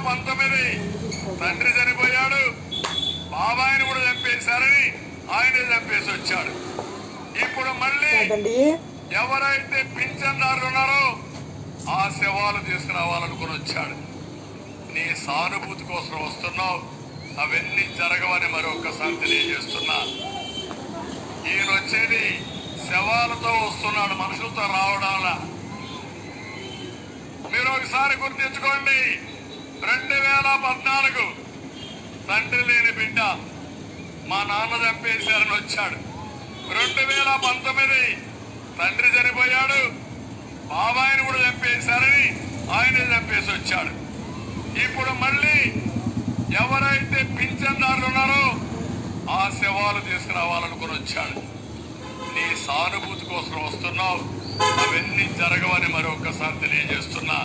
2019 తండ్రి చనిపోయాడు, బాబాయిని కూడా చంపేశారని ఆయనే చంపేసి వచ్చాడు. ఇప్పుడు మళ్ళీ ఎవరైతే పింఛన్దారులు ఉన్నారో ఆ శవాలు తీసుకురావాలనుకుని వచ్చాడు. నీ సానుభూతి కోసం వస్తున్నావు, అవన్నీ జరగవని మరొకసారి తెలియజేస్తున్నా. ఈయన వచ్చేది శవాలతో వస్తున్నాడు, మనుషులతో రావడాల. మీరు ఒకసారి గుర్తించుకోండి, 2014 తండ్రి లేని బిడ్డ మా నాన్న చంపేశారని వచ్చాడు. 2019 తండ్రి చనిపోయాడు, బాబాయిని కూడా చంపేశారని ఆయనే చంపేసి వచ్చాడు. ఇప్పుడు మళ్ళీ ఎవరైతే పింఛన్దారులు ఉన్నారో ఆ శవాలు తీసుకురావాలనుకుని వచ్చాడు. నీ సానుభూతి కోసం వస్తున్నావు, అవన్నీ జరగవని మరొకసారి తెలియజేస్తున్నా.